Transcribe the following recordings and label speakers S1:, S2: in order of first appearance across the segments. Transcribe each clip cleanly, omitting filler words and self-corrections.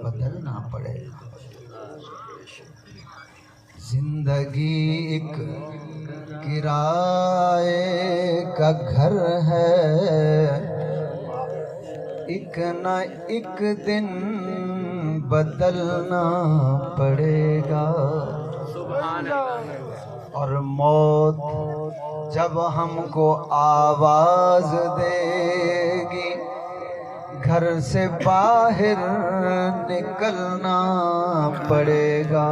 S1: بدلنا پڑے گا۔ زندگی ایک کرائے کا گھر ہے، ایک نہ ایک دن بدلنا پڑے گا۔ اور موت جب ہم کو آواز دے گی، گھر سے باہر نکلنا پڑے گا۔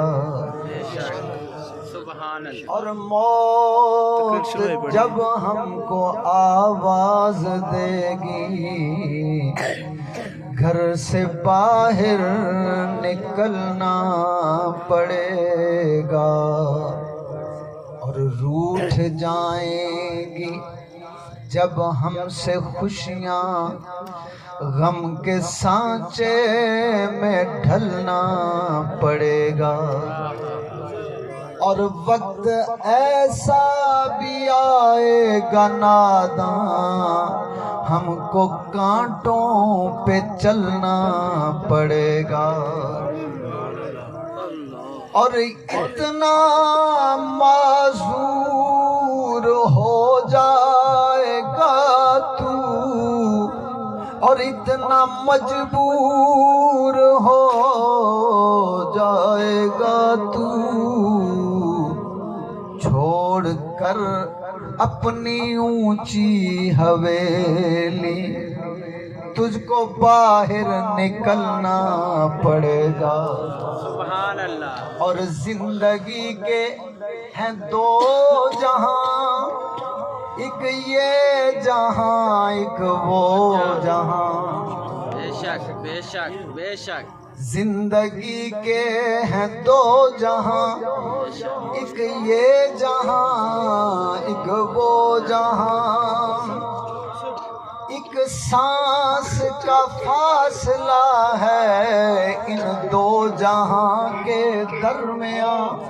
S1: اور موت جب ہم کو آواز دے گی، گھر سے باہر نکلنا پڑے گا۔ اور روٹھ جائیں گی جب ہم سے خوشیاں، غم کے سانچے میں ڈھلنا پڑے گا۔ اور وقت ایسا بھی آئے گا ناداں، ہم کو کانٹوں پہ چلنا پڑے گا۔ اور اتنا معذور ہو جائے گا تو، اور اتنا مجبور ہو جائے گا تو، چھوڑ کر اپنی اونچی حویلی، تجھ کو باہر نکلنا پڑے گا۔ سبحان اللہ۔ اور زندگی کے ہیں دو جہاں، ایک یہ جہاں ایک وہ جہاں۔ بے شک بے شک بے شک۔ زندگی کے ہیں دو جہاں، ایک یہ جہاں ایک وہ جہاں۔ ایک سانس کا فاصلہ ہے ان دو جہاں کے درمیان۔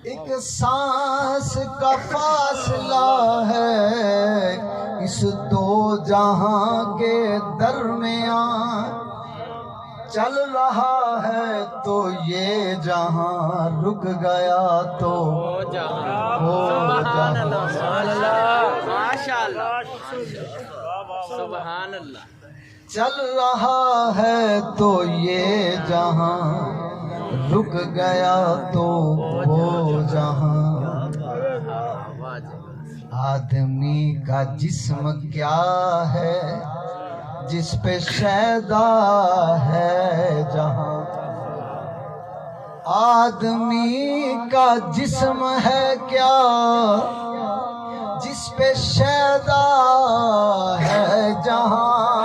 S1: ایک سانس کا فاصلہ ہے اس دو جہاں کے درمیان۔ چل رہا ہے تو یہ جہاں، رک گیا تو وہ جہاں۔ سبحان اللہ۔ چل رہا ہے تو یہ جہاں، رک گیا تو وہ جہاں۔ آدمی کا جسم کیا ہے جس پہ شیدا ہے جہاں؟ آدمی کا جسم ہے کیا جس پہ شیدا ہے جہاں؟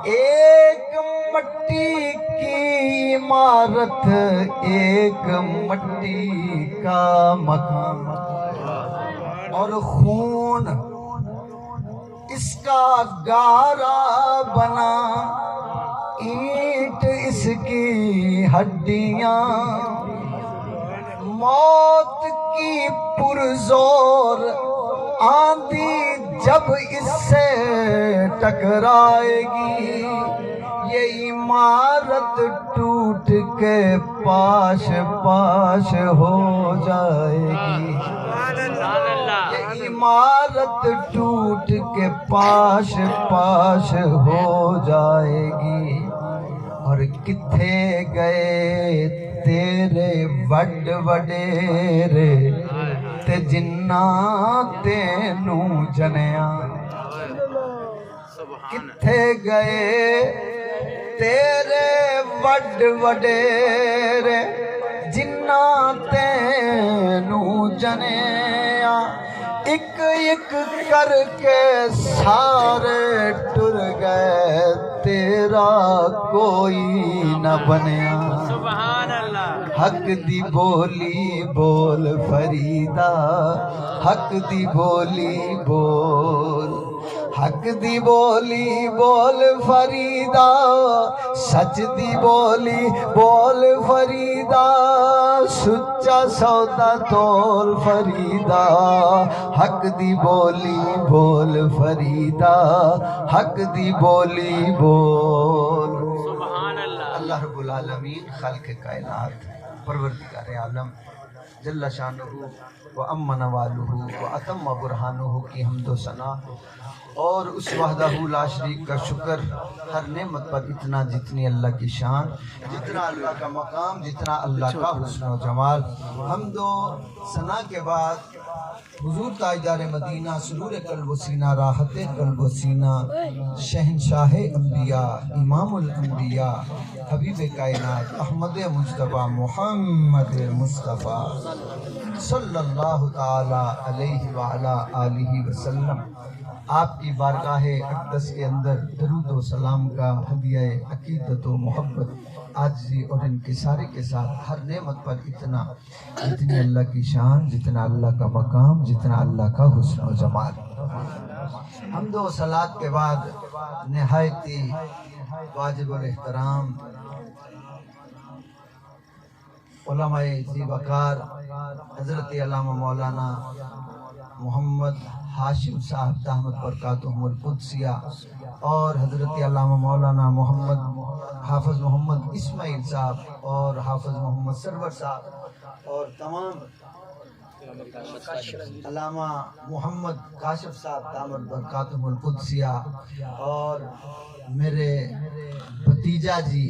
S1: ایک مٹی کی عمارت، ایک مٹی کا مکان، اور خون اس کا گارا بنا، اینٹ اس کی ہڈیاں۔ موت کی پرزور آندھی جب اس سے ٹکرائے گی، یہ عمارت ٹوٹ کے پاش پاش ہو جائے گی۔ یہ عمارت ٹوٹ کے پاش پاش ہو جائے گی۔ اور کتھے گئے تیرے وڈ وڈیرے تے جناں تینوں جنیاں؟ کتھے گئے تیرے وڈ وڈیرے جناں تینوں جنیاں؟ ایک ایک کر کے سارے ٹر گئے، تیرا کوئی نہ بنیا۔ سبحان اللہ۔ حق دی بولی بول فریدا، حق دی بولی بول، حق دی بولی بول فریدا سچ دی بولی بول فریدا سچا سودا تول فریدا حق دی بولی بول فریدا حق دی بولی بول
S2: سبحان اللہ۔
S1: اللہ رب العالمین خالق کائنات پروردگار عالم جل شانہ و امن والہ و اتم برہانہ کی حمد و ثنا اور اس وحدہ لا شریک کا شکر، ہر نعمت پر اتنا جتنی اللہ کی شان، جتنا اللہ کا مقام، جتنا اللہ کا حسن و جمال۔ حمد و ثنا کے بعد حضور تاجدار مدینہ سرور قلب و سینہ راحت قلب و سینہ شہنشاہ انبیاء امام الانبیاء حبیب کائنات احمد مصطفیٰ محمد مصطفیٰ صلی اللہ تعالی علیہ وعلا آلہ وسلم آپ کی بارگاہ اقدس کے اندر درود و سلام کا ہدیہ عقیدت و محبت عاجزی اور انکساری کے ساتھ ہر نعمت پر اتنا جتنی اللہ کی شان، جتنا اللہ کا مقام، جتنا اللہ کا حسن و جمال۔ حمد و صلات کے بعد نہایتی واجب الاحترام علماء ذی وقار حضرت علامہ مولانا محمد ہاشم صاحب دامت برکاتہم القدسیہ اور حضرت علامہ مولانا محمد حافظ محمد اسماعیل صاحب اور حافظ محمد سرور صاحب اور تمام علامہ محمد کاشف صاحب دامت برکاتہم القدسیہ اور میرے بھتیجا جی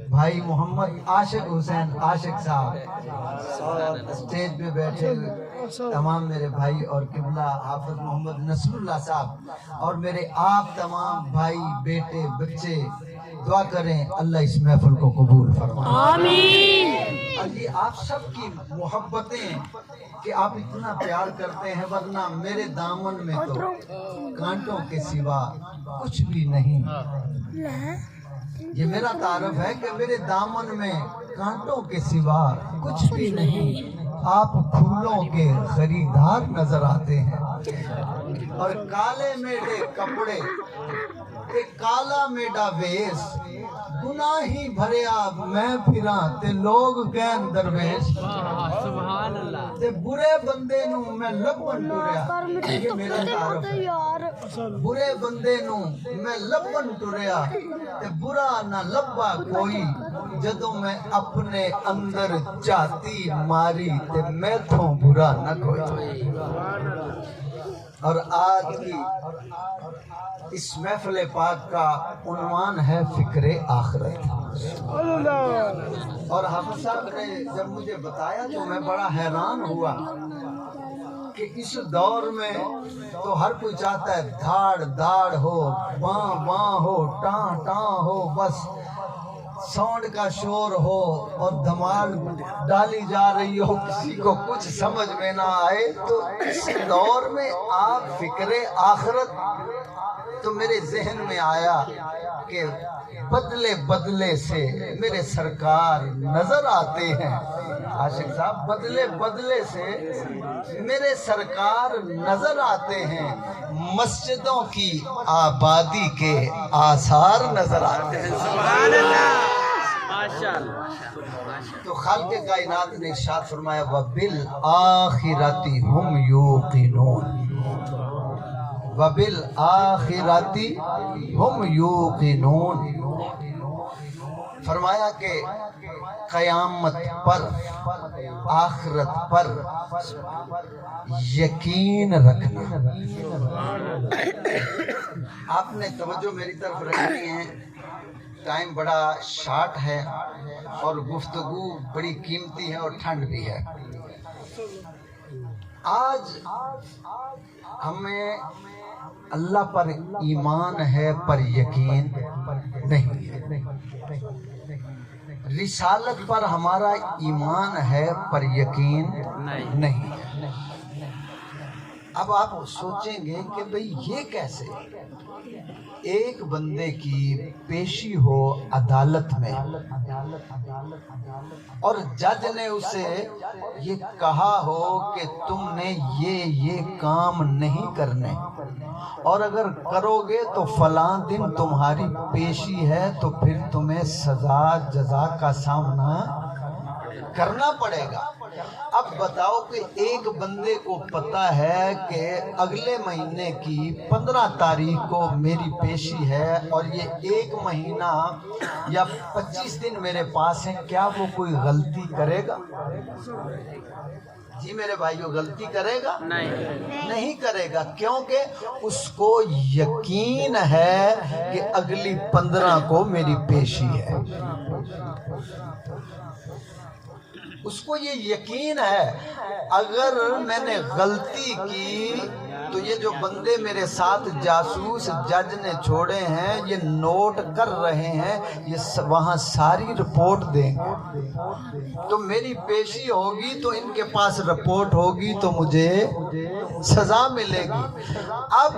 S1: بھائی محمد عاشق حسین عاشق صاحب اور اسٹیج پہ بیٹھے تمام میرے بھائی اور قبلہ حافظ محمد نصر اللہ صاحب اور میرے آپ تمام بھائی بیٹے بچے دعا کریں اللہ اس محفل کو قبول فرمائے آمین۔ اور یہ آپ سب کی محبتیں کہ آپ اتنا پیار کرتے ہیں، ورنہ میرے دامن میں تو کانٹوں کے سوا کچھ بھی نہیں۔ یہ میرا تعارف ہے کہ میرے دامن میں کانٹوں کے سوا کچھ بھی نہیں، آپ پھولوں کے خریدار نظر آتے ہیں اور کالے میڈے کپڑے تے کالا میڈا ویس گناہی بھریا میں پھراں تے لوگ کہن درویش
S2: سبحان اللہ۔
S1: تے برے بندے نو میں لبن ٹریا، یہ میرا تعارف ہے، برے بندے نو میں لبن ٹریا تے برا نہ لبا کوئی، جدوں میں اپنے اندر چاہتی ماری تے میں تھوں برا نہ کوئی۔ اور آج کی اس محفل پاک کا عنوان ہے فکر آخرت۔ اور حافظ صاحب نے جب مجھے بتایا تو میں بڑا حیران ہوا کہ اس دور میں تو ہر کوئی چاہتا ہے دھاڑ دھاڑ ہو، باں باں ہو، ٹاں ٹاں ہو، بس ساؤنڈ کا شور ہو اور دھمال ڈالی جا رہی ہو، کسی کو کچھ سمجھ میں نہ آئے۔ تو اس دور میں آپ فکر آخرت، تو میرے ذہن میں آیا کہ بدلے بدلے سے میرے سرکار نظر آتے ہیں، عاشق صاحب بدلے بدلے سے میرے سرکار نظر آتے ہیں، مسجدوں کی آبادی کے آثار نظر آتے ہیں۔
S2: سبحان اللہ، ماشاءاللہ۔
S1: تو خالق کائنات نے ارشاد فرمایا وَبِالْآخِرَةِ هُمْ يُوقِنُونَ، وَبِالْآخِرَةِ هُمْ يُوقِنُونَ۔ فرمایا کہ قیامت پر، آخرت پر یقین رکھنا۔ آپ نے توجہ میری طرف رکھنی ہے، ٹائم بڑا شارٹ ہے اور گفتگو بڑی قیمتی ہے اور ٹھنڈ بھی ہے۔ آج ہمیں اللہ پر ایمان ہے پر یقین نہیں ہے، رسالت پر ہمارا ایمان ہے پر یقین نہیں ہے۔ اب آپ سوچیں گے کہ بھئی یہ کیسے؟ ایک بندے کی پیشی ہو عدالت میں اور جج نے اسے یہ کہا ہو کہ تم نے یہ کام نہیں کرنے، اور اگر کرو گے تو فلاں دن تمہاری پیشی ہے، تو پھر تمہیں سزا جزا کا سامنا کرنا پڑے گا۔ اب بتاؤ کہ ایک بندے کو پتا ہے کہ اگلے مہینے کی 15 تاریخ کو میری پیشی ہے اور یہ 1 مہینہ یا 25 دن میرے پاس ہیں، کیا وہ کوئی غلطی کرے گا؟ جی میرے بھائیو، غلطی کرے گا؟ نہیں کرے گا، کیونکہ اس کو یقین ہے کہ اگلی 15 کو میری پیشی ہے۔ اس کو یہ یقین ہے اگر میں نے غلطی کی تو یہ جو بندے میرے ساتھ جاسوس جج نے چھوڑے ہیں، یہ نوٹ کر رہے ہیں، یہ وہاں ساری رپورٹ دیں گے، تو میری پیشی ہوگی تو ان کے پاس رپورٹ ہوگی تو مجھے سزا ملے گی۔ اب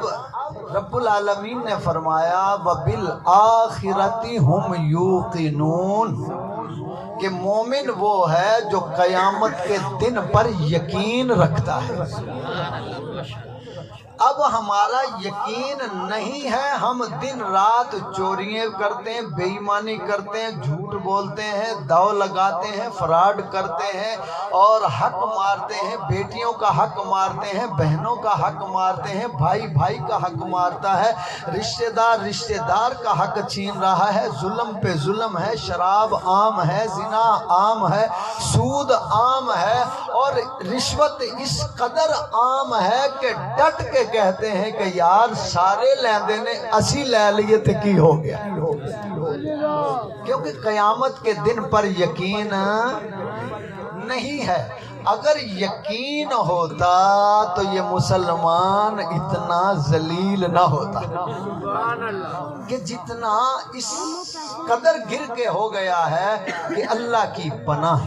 S1: رب العالمین نے فرمایا وَبِالْآخِرَةِ هُمْ يُوقِنُونَ، کہ مومن وہ ہے جو قیامت کے دن پر یقین رکھتا ہے۔ اب ہمارا یقین نہیں ہے، ہم دن رات چوریاں کرتے ہیں، بے ایمانی کرتے ہیں، جھوٹ بولتے ہیں، داؤ لگاتے ہیں، فراڈ کرتے ہیں اور حق مارتے ہیں، بیٹیوں کا حق مارتے ہیں، بہنوں کا حق مارتے ہیں، بھائی بھائی کا حق مارتا ہے، رشتہ دار کا حق چھین رہا ہے، ظلم پہ ظلم ہے، شراب عام ہے، زنا عام ہے، سود عام ہے، اور رشوت اس قدر عام ہے کہ ڈٹ کے کہتے ہیں کہ یار سارے لیندے نے اسی لے لیے تو کی ہو گیا، کیونکہ قیامت کے دن پر یقین نہیں ہے۔ اگر یقین ہوتا تو یہ مسلمان اتنا ذلیل نہ ہوتا کہ جتنا اس قدر گر کے ہو گیا ہے کہ اللہ کی پناہ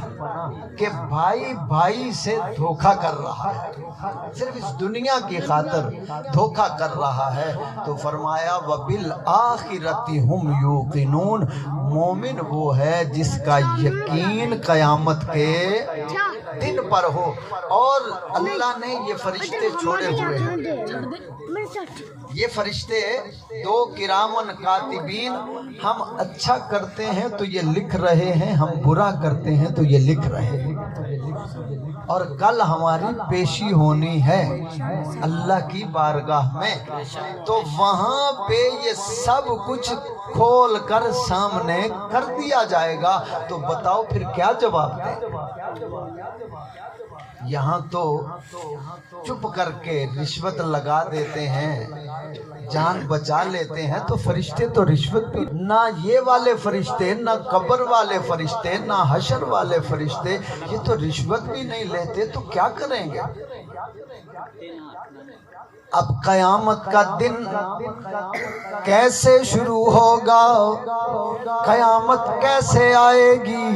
S1: کہ بھائی بھائی سے دھوکہ کر رہا ہے، صرف اس دنیا کی خاطر دھوکہ کر رہا ہے۔ تو فرمایا وَبِالْآخِرَةِ هُمْ يُوقِنُونَ، مومن وہ ہے جس کا یقین قیامت کے دن پر ہو۔ اور اللہ نے یہ فرشتے چھوڑے ہوئے ہیں، یہ فرشتے 2 کرامن کاتبین، ہم اچھا کرتے ہیں تو یہ لکھ رہے ہیں، ہم برا کرتے ہیں تو یہ لکھ رہے ہیں۔ اور کل ہماری پیشی ہونی ہے اللہ کی بارگاہ میں، تو وہاں پہ یہ سب کچھ کھول کر سامنے کر دیا جائے گا۔ تو بتاؤ پھر کیا جواب دیں؟ یہاں تو چپ کر کے رشوت لگا دیتے ہیں، جان بچا لیتے ہیں، تو فرشتے تو رشوت بھی نہ، یہ والے فرشتے نہ قبر والے فرشتے نہ حشر والے فرشتے، یہ تو رشوت بھی نہیں لیتے، تو کیا کریں گے؟ اب قیامت کا دن کیسے شروع ہوگا، قیامت کیسے آئے گی؟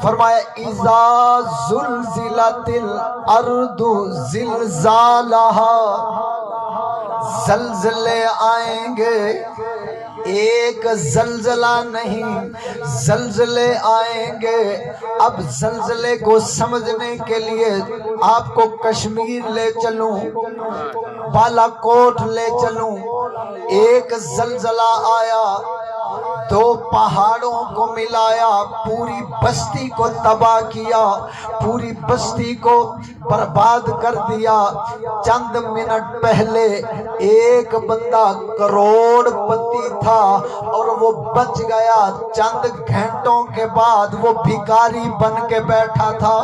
S1: فرمایا اذا زلزلت الارض زلزالہا، زلزلے آئیں گے، ایک زلزلہ نہیں زلزلے آئیں گے۔ اب زلزلے کو سمجھنے کے لیے آپ کو کشمیر لے چلوں، بالا کوٹ لے چلوں۔ ایک زلزلہ آیا، 2 پہاڑوں کو ملایا، پوری بستی کو تباہ کیا، پوری بستی کو برباد کر دیا۔ چند منٹ پہلے ایک بندہ کروڑ پتی تھا اور وہ بچ گیا، چند گھنٹوں کے بعد وہ بھکاری بن کے بیٹھا تھا۔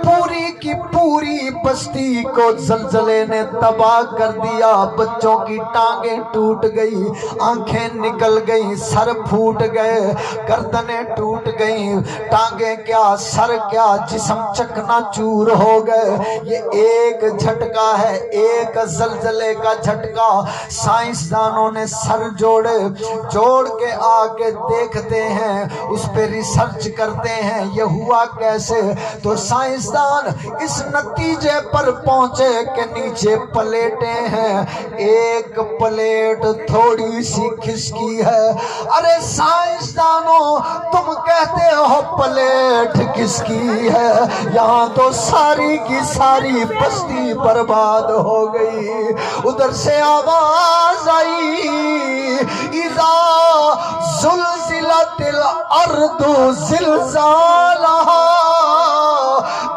S1: پوری کی پوری بستی کو زلزلے نے تباہ کر دیا، بچوں کی ٹانگیں ٹوٹ گئی، آنکھیں نکل گئی، سر پھوٹ گئے، گردنیں ٹوٹ گئی، ٹانگیں کیا سر کیا جسم چکنا چور ہو گئے۔ یہ ایک جھٹکا ہے، ایک زلزلے کا جھٹکا۔ سائنسدانوں نے سر جوڑے، جوڑ کے آگے دیکھتے ہیں، اس پہ ریسرچ کرتے ہیں یہ ہوا کیسے۔ تو سائنسدان اس نتیجے پر پہنچے کہ نیچے پلیٹیں ہیں، ایک پلیٹ تھوڑی سی کھسکی ہے۔ ارے سائنسدانوں تم کہتے ہو پلیٹ کھسکی ہے، یہاں تو ساری کی ساری بستی برباد ہو گئی۔ ادھر سے آواز آئی، اذا زلزلت الارض زلزالہا،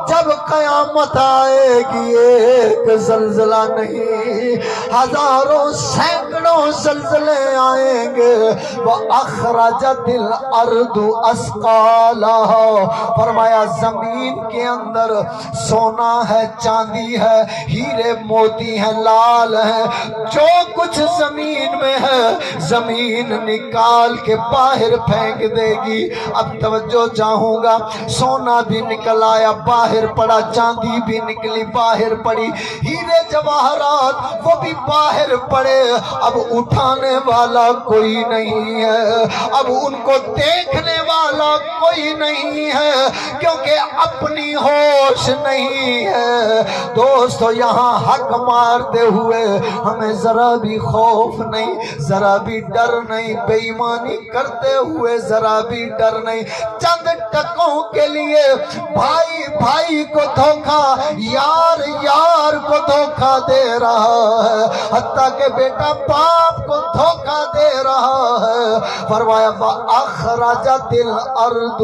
S1: جب قیامت آئے گی ایک زلزلہ نہیں، ہزاروں سینکڑوں زلزلے آئیں گے۔ وَأَخْرَجَتِ الْأَرْضُ أَثْقَالَهَا، فرمایا زمین کے اندر سونا ہے، چاندی ہے، ہیرے موتی ہیں، لال ہیں، جو کچھ زمین میں ہے زمین نکال کے باہر پھینک دے گی۔ اب توجہ چاہوں گا، سونا بھی نکل آیا باہر پڑا، چاندی بھی نکلی باہر پڑی، ہیرے جواہرات وہ بھی باہر پڑے۔ اب اٹھانے والا کوئی نہیں ہے، اب ان کو دیکھنے والا کوئی نہیں ہے، کیونکہ اپنی ہوش نہیں ہے۔ دوستو یہاں حق مارتے ہوئے ہمیں ذرا بھی خوف نہیں، ذرا بھی ڈر نہیں، بے ایمانی کرتے ہوئے ذرا بھی ڈر نہیں۔ چند ٹکوں کے لیے بھائی بھائی کو دھوکا، یار یار کو دھوکا دے رہا ہے، حتیٰ کہ بیٹا باپ کو دھوکا دے رہا ہے۔ فرمایا وَأَخْرَجَتِ الْأَرْضُ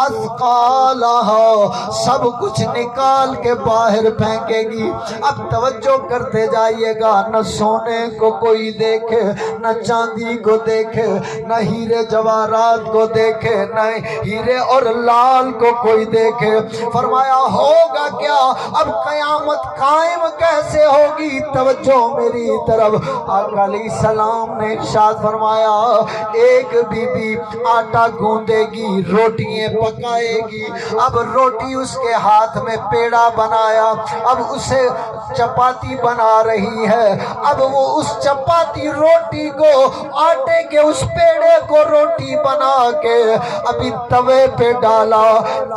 S1: أَثْقَالَهَا، سب کچھ نکال کے باہر پھینکے گی۔ اب توجہ کرتے جائیے گا، نہ سونے کو کوئی دیکھے، نہ چاندی کو دیکھے، نہ ہیرے جواہرات کو دیکھے، نہ ہیرے اور لال کو کوئی دیکھے۔ فرمایا ہوگا کیا؟ اب قیامت قائم کیسے ہوگی؟ توجہ میری طرف، آقا علیہ السلام نے ارشاد فرمایا ایک بی بی آٹا گوندے گی، روٹیاں پکائے گی۔ اب روٹی اس کے ہاتھ میں پیڑا بنایا، اب اسے چپاتی بنا رہی ہے۔ اب وہ اس چپاتی روٹی کو، آٹے کے اس پیڑے کو روٹی بنا کے ابھی توے پہ ڈالا،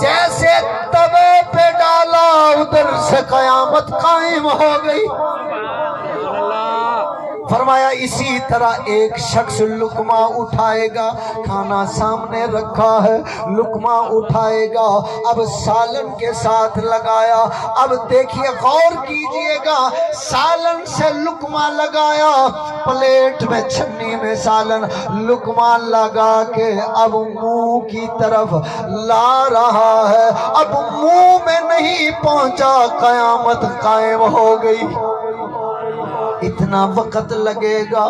S1: جیسے توے پہ ڈالا ادھر سے قیامت قائم ہو گئی۔ فرمایا اسی طرح ایک شخص لقمہ اٹھائے گا، کھانا سامنے رکھا ہے، لقمہ اٹھائے گا، اب سالن کے ساتھ لگایا۔ اب دیکھیے غور کیجئے گا، سالن سے لقمہ لگایا، پلیٹ میں چھنی میں سالن، لقمہ لگا کے اب منہ کی طرف لا رہا ہے، اب منہ میں نہیں پہنچا، قیامت قائم ہو گئی۔ اتنا وقت لگے گا؟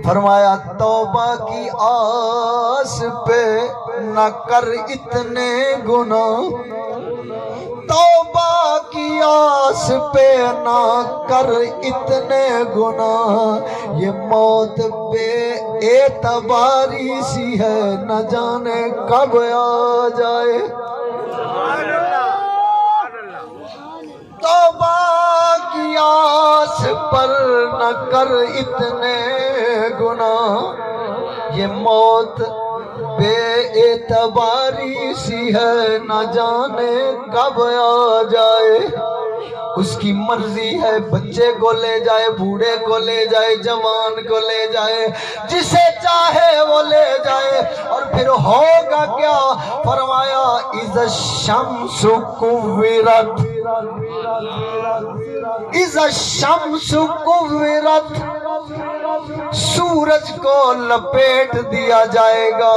S1: فرمایا توبہ کی آس پہ نہ کر اتنے گناہ، توبہ کی آس پہ نہ کر اتنے گناہ، یہ موت بے اعتباری سی ہے، نہ جانے کب آ جائے۔ توبہ کی آس پر نہ کر اتنے گناہ، یہ موت بے اعتباری سی ہے، نہ جانے کب آ جائے۔ اس کی مرضی ہے، بچے کو لے جائے، بوڑھے کو لے جائے، جوان کو لے جائے، جسے چاہے وہ لے جائے۔ اور پھر ہوگا کیا؟ فرمایا اذا الشمس کورت، اذا الشمس کورت، سورج کو لپیٹ دیا جائے گا،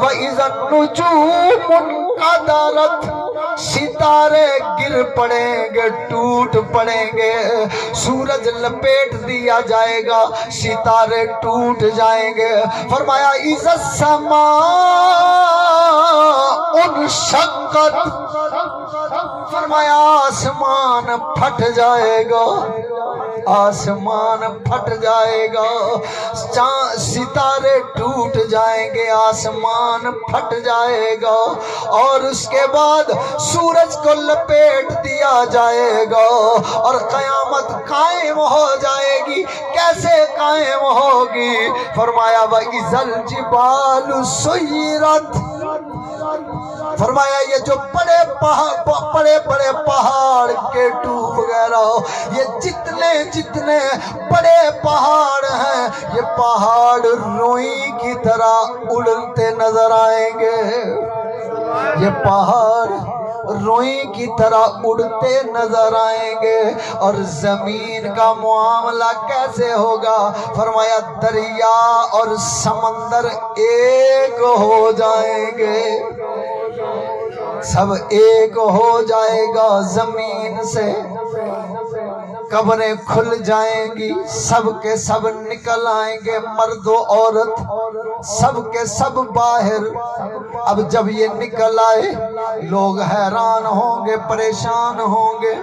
S1: وَإِذَا النُّجُومُ انقَدَرَتْ، ستارے گر پڑیں گے، ٹوٹ پڑیں گے، سورج لپیٹ دیا جائے گا، ستارے ٹوٹ جائیں گے۔ فرمایا اِذَا السَّمَاءُ انشقت، فرمایا آسمان پھٹ جائے گا، آسمان پھٹ جائے گا، ستارے ٹوٹ جائیں گے، آسمان پھٹ جائے گا، اور اس کے بعد سورج کو لپیٹ دیا جائے گا اور قیامت قائم ہو جائے گی۔ کیسے قائم ہوگی؟ فرمایا وَإِذَا الْجِبَالُ سُيِّرَتْ، فرمایا یہ جو بڑے بڑے پہاڑ کے ٹوب وغیرہ، یہ جتنے بڑے پہاڑ ہیں، یہ پہاڑ روئی کی طرح اڑتے نظر آئیں گے، یہ پہاڑ روئی کی طرح اڑتے نظر آئیں گے۔ اور زمین کا معاملہ کیسے ہوگا؟ فرمایا دریا اور سمندر ایک ہو جائیں گے، سب ایک ہو جائے گا، زمین سے قبریں کھل جائیں گی، سب کے سب نکل آئیں گے، مرد و عورت سب کے سب باہر۔ اب جب یہ نکل آئے لوگ حیران ہوں گے، پریشان ہوں گے۔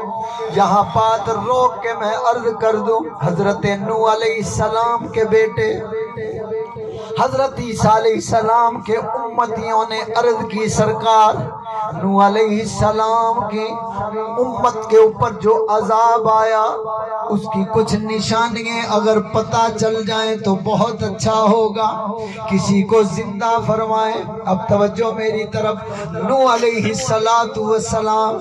S1: یہاں بات روک کے میں عرض کر دوں، حضرت نوح علیہ السلام کے بیٹے حضرت عیسیٰ علیہ السلام کے امتیوں نے عرض کی، سرکار نوح علیہ السلام کی امت کے اوپر جو عذاب آیا اس کی کچھ نشانیاں اگر پتہ چل جائیں تو بہت اچھا ہوگا، کسی کو زندہ فرمائیں۔ اب توجہ میری طرف، نوح علیہ السلام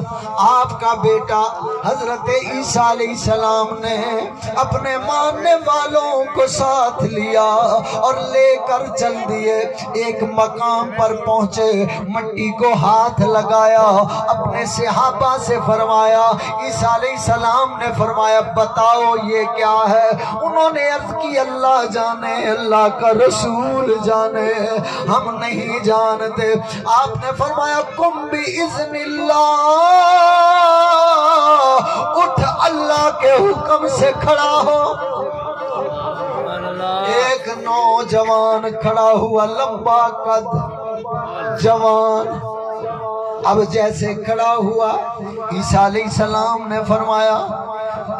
S1: آپ کا بیٹا حضرت عیسیٰ علیہ السلام نے اپنے ماننے والوں کو ساتھ لیا اور لے کر چل دیے، ایک مقام پر پہنچے، مٹی کو ہاتھ لگایا، اپنے صحابہ سے فرمایا، عیسیٰ علیہ السلام نے فرمایا بتاؤ یہ کیا ہے؟ انہوں نے عرض کی اللہ جانے، اللہ کا رسول جانے، ہم نہیں جانتے۔ آپ نے فرمایا قم بِإِذْنِ اللہ، اٹھ اللہ کے حکم سے کھڑا ہو۔ ایک نوجوان کھڑا ہوا، لمبا قد جوان، اب جیسے کھڑا ہوا عیسیٰ علیہ السلام نے فرمایا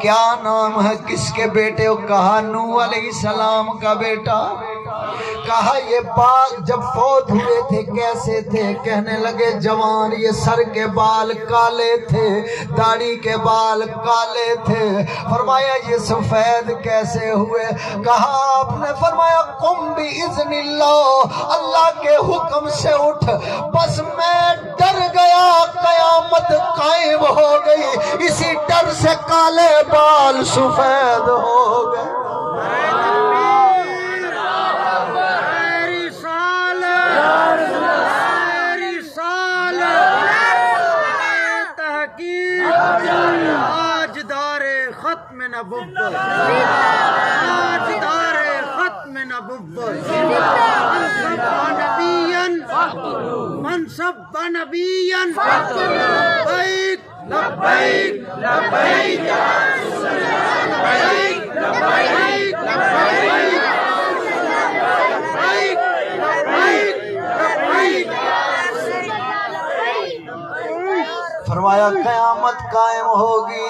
S1: کیا نام ہے، کس کے بیٹے ہو؟ کہا نوح علیہ السلام کا بیٹا۔ کہا یہ باغ جب فوت ہوئے تھے کیسے تھے؟ کہنے لگے جوان، یہ سر کے بال کالے تھے، داڑھی کے بال کالے تھے۔ فرمایا یہ سفید کیسے ہوئے؟ کہا آپ نے فرمایا قم بِإِذْنِ اللہ، اللہ کے حکم سے اٹھ۔ بس میں ڈر گیا، قیامت قائم ہو گئی، اسی ڈر سے کالے بال سفید ہو گئے۔
S3: منصب نبیًا لبیک لبیک لبیک یا رسول اللہ، لبیک لبیک لبیک لبیک لبیک یا رسول اللہ۔
S1: فرمایا قیامت قائم ہوگی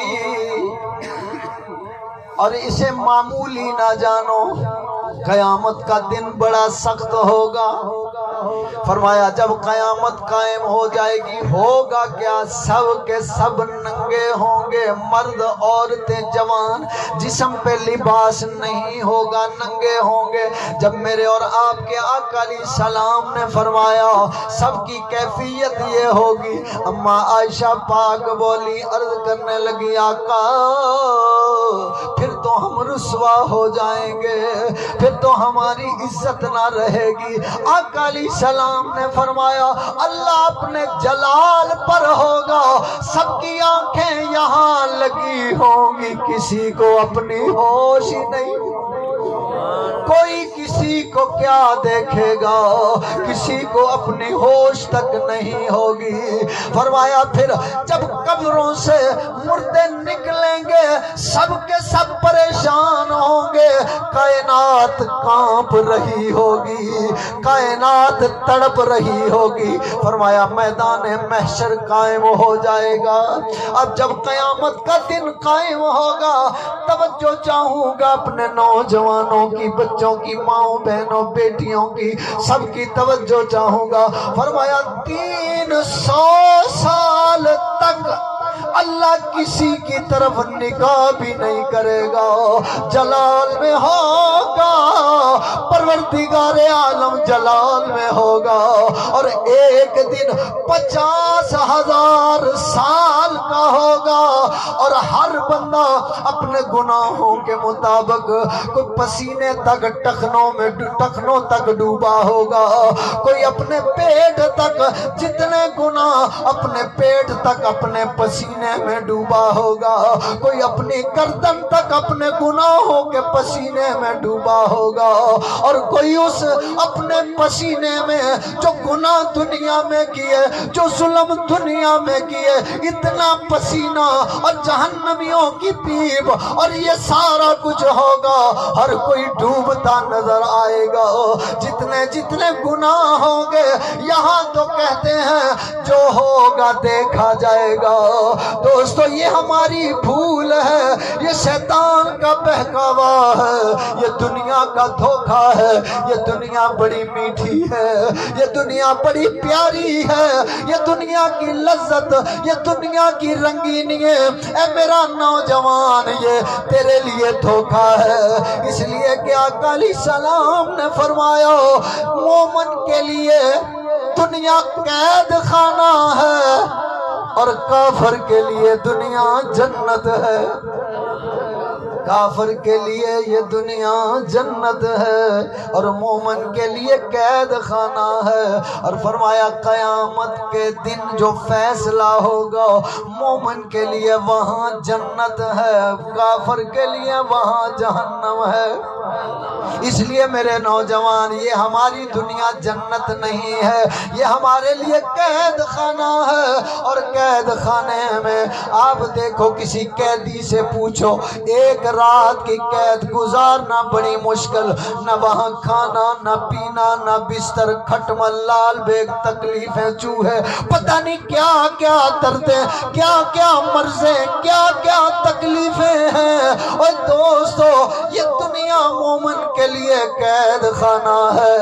S1: اور اسے معمولی نہ جانو، قیامت کا دن بڑا سخت ہوگا۔ فرمایا جب قیامت قائم ہو جائے گی ہوگا کیا؟ سب کے سب ننگے ہوں گے، مرد عورتیں جوان، جسم پہ لباس نہیں ہوگا، ننگے ہوں گے۔ جب میرے اور آپ کے آقا علیہ السلام نے فرمایا سب کی کیفیت یہ ہوگی، اما عائشہ پاک بولی، عرض کرنے لگی آقا پھر تو ہم رسوا ہو جائیں گے، پھر تو ہماری عزت نہ رہے گی۔ آقا علیہ السلام نے فرمایا اللہ اپنے جلال پر ہوگا، سب کی آنکھیں یہاں لگی ہوں گی، کسی کو اپنی ہوش ہی نہیں، کوئی کسی کو کیا دیکھے گا، کسی کو اپنی ہوش تک نہیں ہوگی۔ فرمایا پھر جب قبروں سے مردے نکلیں گے سب کے سب پریشان ہوں گے، کائنات کانپ رہی ہوگی، کائنات تڑپ رہی ہوگی۔ فرمایا میدان محشر قائم ہو جائے گا۔ اب جب قیامت کا دن قائم ہوگا، توجہ چاہوں گا اپنے نوجوانوں کی، بچوں کی، ماؤں بہنوں بیٹیوں کی، سب کی توجہ چاہوں گا۔ فرمایا 300 سال تک اللہ کسی کی طرف نگاہ بھی نہیں کرے گا، جلال میں ہوگا، پروردگار عالم جلال میں ہوگا، اور ایک دن 50,000 سال کا ہوگا، اور ہر بندہ اپنے گناہوں کے مطابق کوئی پسینے تک ٹخنوں تک ڈوبا ہوگا، کوئی اپنے پیٹ تک، جتنے گناہ اپنے پیٹ تک اپنے پسینے میں ڈوبا ہوگا، کوئی اپنی گردن تک اپنے گناہوں کے پسینے میں ڈوبا ہوگا، اور کوئی اس اپنے پسینے میں جو گناہ دنیا میں کیے، جو ظلم دنیا میں کیے، اتنا پسینہ اور جہنمیوں کی پیپ اور یہ سارا کچھ ہوگا، ہر کوئی ڈوبتا نظر آئے گا۔ جتنے جتنے گناہ ہوں گے، یہاں تو کہتے ہیں جو ہوگا دیکھا جائے گا۔ دوستو یہ ہماری بھول ہے، یہ شیطان کا بہکاوا ہے، یہ دنیا کا دھوکہ ہے۔ یہ دنیا بڑی میٹھی ہے، یہ دنیا بڑی پیاری ہے، یہ دنیا کی لذت، یہ دنیا کی رنگینی ہے۔ اے میرا نوجوان، یہ تیرے لیے دھوکہ ہے، اس لیے کہ آقا علیہ السلام نے فرمایا مومن کے لیے دنیا قید خانہ ہے، اور کافر کے لیے دنیا جنت ہے۔ کافر کے لیے یہ دنیا جنت ہے، اور مومن کے لیے قید خانہ ہے۔ اور فرمایا قیامت کے دن جو فیصلہ ہوگا، مومن کے لیے وہاں جنت ہے، کافر کے لیے وہاں جہنم ہے۔ اس لیے میرے نوجوان، یہ ہماری دنیا جنت نہیں ہے، یہ ہمارے لیے قید خانہ ہے۔ اور قید خانے میں آپ دیکھو، کسی قیدی سے پوچھو، ایک رات کی قید گزارنا بڑی مشکل، نہ وہاں کھانا، نہ پینا، نہ بستر، کھٹمل، لال بیگ، تکلیفیں، چوہے، پتہ نہیں کیا کیا دردیں، کیا کیا مرضیں، کیا کیا تکلیفیں ہیں۔ اور دوستو یہ دنیا مومن کے لیے قید خانہ ہے،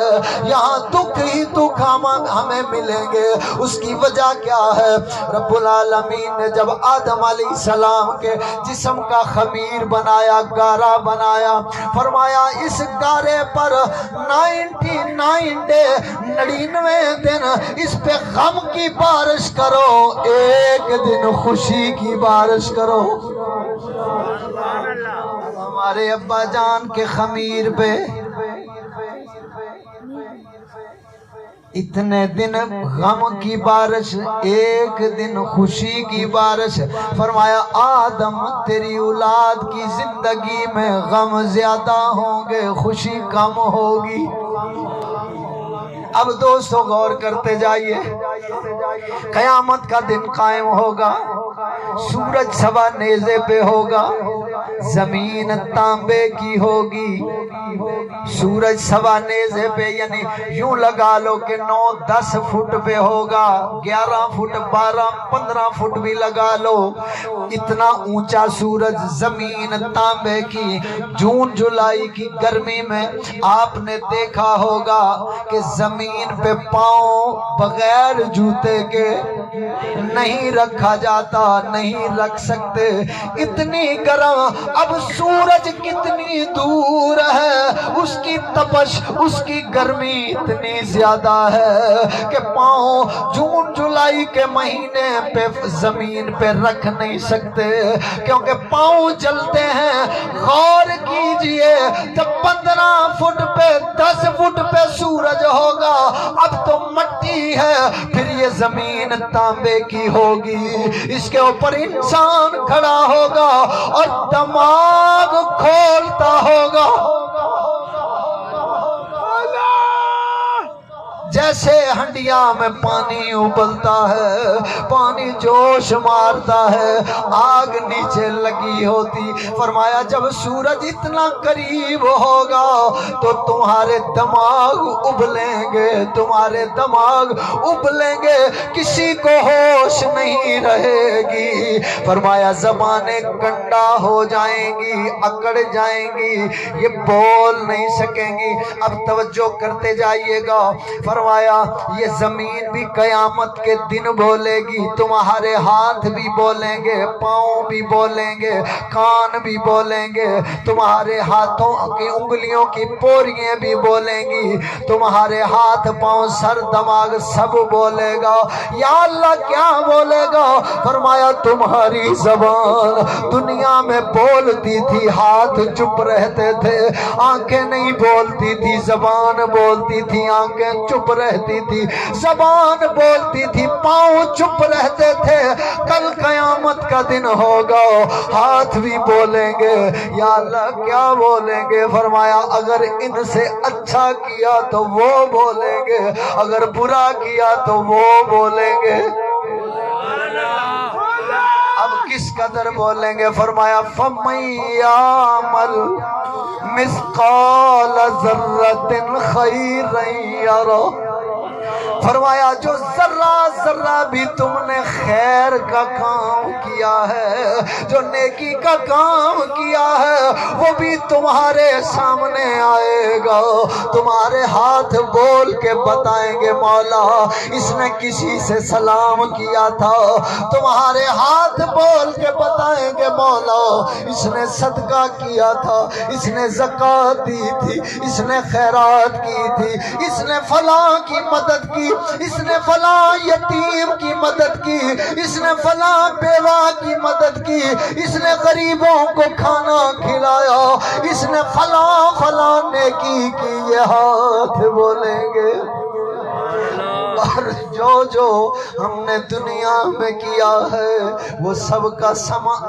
S1: یہاں دکھ ہی دکھ ہمیں ملیں گے۔ اس کی وجہ کیا ہے؟ رب العالمین نے جب آدم علیہ السلام کے جسم کا خمیر بنایا، گارا بنایا، فرمایا اس گارے پر 99 دن اس پہ غم کی بارش کرو، ایک دن خوشی کی بارش کرو۔ ہمارے ابا جان کے خمیر پہ اتنے دن غم کی بارش، ایک دن خوشی کی بارش۔ فرمایا آدم تیری اولاد کی زندگی میں غم زیادہ ہوں گے، خوشی کم ہوگی۔ اب دوستو غور کرتے جائیے، قیامت کا دن قائم ہوگا، سورج سوا نیزے پہ ہوگا، زمین تانبے کی ہوگی، سورج سوا نیزے پہ، یعنی یوں لگا لو کہ 9-10 فٹ پہ ہوگا، 11 فٹ، 12، 15 فٹ بھی لگا لو، اتنا اونچا سورج، زمین تانبے کی۔ جون جولائی کی گرمی میں آپ نے دیکھا ہوگا کہ زمین پہ پاؤں بغیر جوتے کے نہیں رکھا جاتا، نہیں رکھ سکتے، اتنی گرم۔ اب سورج کتنی دور ہے، اس کی تپش، اس کی گرمی اتنی زیادہ ہے کہ پاؤں جون جولائی کے مہینے پہ زمین پہ رکھ نہیں سکتے، کیونکہ پاؤں جلتے ہیں۔ غور کیجئے، جب 15 فٹ پہ، 10 فٹ پہ سورج ہوگا، اب تو مٹی ہے، پھر یہ زمین تانبے کی ہوگی، اس کے اوپر انسان کھڑا ہوگا اور دماغ کھولتا ہوگا۔ جیسے جیسے ہنڈیا میں پانی ابلتا ہے، پانی جوش مارتا ہے، آگ نیچے لگی ہوتی۔ فرمایا جب سورج اتنا قریب ہوگا تو تمہارے دماغ ابلیں گے، تمہارے دماغ ابلیں گے، کسی کو ہوش نہیں رہے گی۔ فرمایا زبانیں گنڈا ہو جائیں گی، اکڑ جائیں گی، یہ بول نہیں سکیں گی۔ اب توجہ کرتے جائیے گا۔ فرمایا یہ زمین بھی قیامت کے دن بولے گی، تمہارے ہاتھ بھی بولیں گے، پاؤں بھی بولیں گے، کان بھی بولیں گے، تمہارے ہاتھوں کی انگلیوں کی پوریاں بھی بولیں گی، تمہارے ہاتھ پاؤں سر دماغ سب بولے گا۔ یا اللہ کیا بولے گا؟ فرمایا تمہاری زبان دنیا میں بولتی تھی، ہاتھ چپ رہتے تھے، آنکھیں نہیں بولتی تھی، زبان بولتی تھی، آنکھیں چپ رہتی تھی، زبان بولتی تھی، پاؤں چپ رہتے تھے۔ کل قیامت کا دن ہوگا، ہاتھ بھی بولیں گے۔ یا اللہ کیا بولیں گے؟ فرمایا اگر ان سے اچھا کیا تو وہ بولیں گے، اگر برا کیا تو وہ بولیں گے۔ اب کس قدر بولیں گے؟ فرمایا فَمَن يَعْمَلْ مِثْقَالَ ذَرَّةٍ خَيْرًا يَرَهُ۔ فرمایا جو ذرہ ذرہ بھی تم نے خیر کا کام کیا ہے، جو نیکی کا کام کیا ہے، وہ بھی تمہارے سامنے آئے گا۔ تمہارے ہاتھ بول کے بتائیں گے مولا اس نے کسی سے سلام کیا تھا، تمہارے ہاتھ بول کے بتائیں گے مولا اس نے صدقہ کیا تھا، اس نے زکوٰۃ دی تھی، اس نے خیرات کی تھی، اس نے فلاں کی مدد کی، اس نے فلاں یتیم کی مدد کی، اس نے فلاں بیوہ کی مدد کی، اس نے غریبوں کو کھانا کھلایا، اس نے فلاں فلاں نیکی کی۔ یہ ہاتھ بولیں گے۔ اور جو ہم نے دنیا میں کیا ہے وہ سب کا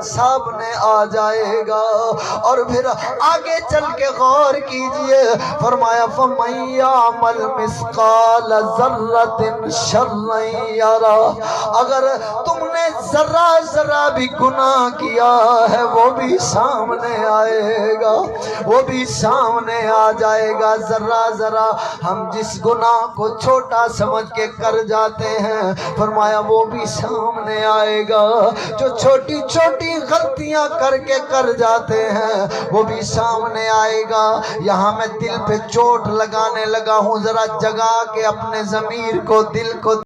S1: سامنے آ جائے گا۔ اور پھر آگے چل کے غور کیجئے۔ فرمایا فَمَن يَعْمَلْ مِثْقَالَ ذَرَّةٍ شَرًّا يَرَهُ۔ اگر تم نے ذرہ ذرہ بھی گناہ کیا ہے وہ بھی سامنے آئے گا، وہ بھی سامنے آ جائے گا۔ ذرہ ذرہ ہم جس گناہ کو چھوٹا سمجھ کے کر جاتے ہیں، فرمایا وہ بھی سامنے آئے گا۔ جو چھوٹی چھوٹی غلطیاں کر کے کر جاتے ہیں وہ بھی سامنے آئے گا۔ یہاں میں دل پہ چوٹ لگانے لگا ہوں، ذرا جگا کے اپنے ضمیر کو، دل کو